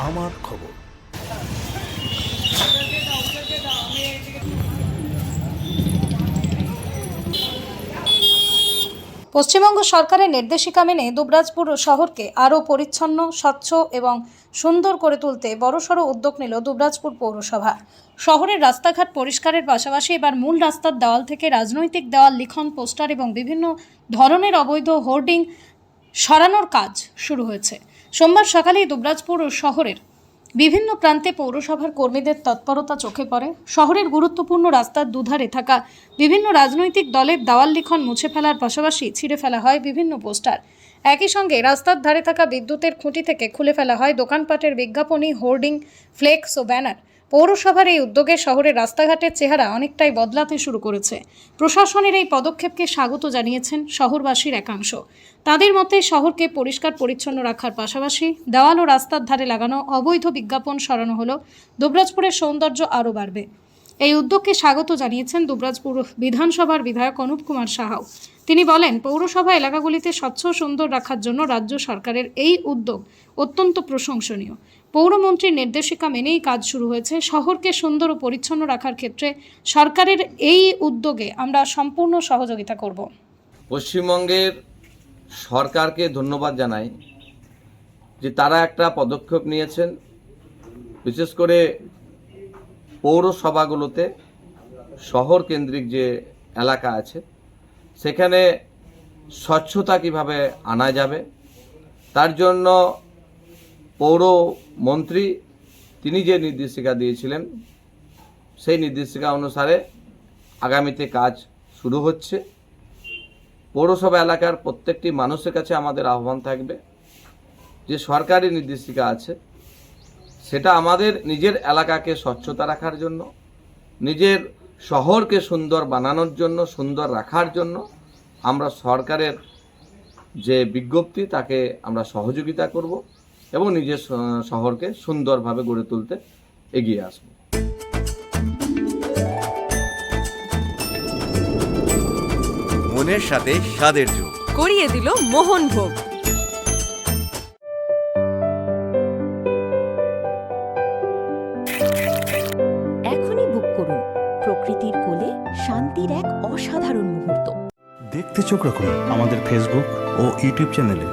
আমার খবর। পশ্চিমবঙ্গ সরকারের নির্দেশিকা মেনে দুবরাজপুর শহরকে আরও পরিচ্ছন্ন, স্বচ্ছ এবং সুন্দর করে তুলতে বড়সড় উদ্যোগ নিল দুবরাজপুর পৌরসভা। শহরের রাস্তাঘাট পরিষ্কারের পাশাপাশি এবার মূল রাস্তার দেওয়াল থেকে রাজনৈতিক দেওয়াল, লিখন, পোস্টার এবং বিভিন্ন ধরনের অবৈধ হোর্ডিং সরানোর কাজ শুরু হয়েছে। সোমবার সকালেই দুবরাজপুর শহরের বিভিন্ন প্রান্তে পৌরসভার কর্মীদের তৎপরতা চোখে পড়ে। শহরের গুরুত্বপূর্ণ রাস্তার দুধারে থাকা বিভিন্ন রাজনৈতিক দলের দেওয়াল লিখন মুছে ফেলার পাশাপাশি ছিঁড়ে ফেলা হয় বিভিন্ন পোস্টার। একই সঙ্গে রাস্তার ধারে থাকা বিদ্যুতের খুঁটি থেকে খুলে ফেলা হয় দোকানপাটের বিজ্ঞাপনী, হোর্ডিং, ফ্লেক্স ও ব্যানার। পৌরসভার এই উদ্যোগে শহরের রাস্তাঘাটের চেহারা অনেকটাই বদলাতে শুরু করেছে। প্রশাসনের এই পদক্ষেপকে স্বাগত জানিয়েছেন শহরবাসীর একাংশ। তাদের মতে শহরকে পরিষ্কার পরিচ্ছন্ন রাখার পাশাপাশি দেওয়াল ও রাস্তার ধারে লাগানো অবৈধ বিজ্ঞাপন সরানো হলো দুবরাজপুরের সৌন্দর্য আরও বাড়বে। এই উদ্যোগকে স্বাগত জানিয়েছেন দুবরাজপুর বিধানসভার বিধায়ক অনুপ কুমার সাহাও। তিনি বলেন, পৌরসভা এলাকাগুলিতে স্বচ্ছ ও সুন্দর রাখার জন্য রাজ্য সরকারের এই উদ্যোগ অত্যন্ত প্রশংসনীয়। পৌরমন্ত্রীর নির্দেশিকা মেনেই কাজ শুরু হয়েছে। শহরকে সুন্দর ও পরিচ্ছন্ন রাখার ক্ষেত্রে সরকারের এই উদ্যোগে আমরা সম্পূর্ণ সহযোগিতা করব। পশ্চিমবঙ্গের সরকারকে ধন্যবাদ জানাই যে তারা একটা পদক্ষেপ নিয়েছেন, বিশেষ করে পৌরসভাগুলোতে শহর কেন্দ্রিক যে এলাকা আছে সেখানে স্বচ্ছতা কিভাবে আনা যাবে তার জন্য পৌরমন্ত্রী তিনি যে নির্দেশিকা দিয়েছিলেন সেই নির্দেশিকা অনুসারে আগামীতে কাজ শুরু হচ্ছে। পৌরসভা এলাকার প্রত্যেকটি মানুষের কাছে আমাদের আহ্বান থাকবে যে সরকারি নির্দেশিকা আছে সেটা আমাদের নিজের এলাকাকে স্বচ্ছতা রাখার জন্য, নিজের শহরকে সুন্দর বানানোর জন্য, সুন্দর রাখার জন্য আমরা সরকারের যে বিজ্ঞপ্তি তাকে আমরা সহযোগিতা করব এবং নিজের শহরকে সুন্দরভাবে গড়ে তুলতে এগিয়ে আসব। মনের সাথে স্বাদের যোগ করিয়ে দিল মোহনভোগ। এখনই বুক করুন প্রকৃতির কোলে শান্তির এক অসাধারণ মুহূর্ত। দেখতে চোখ রাখুন আমাদের ফেসবুক ও ইউটিউব চ্যানেলে।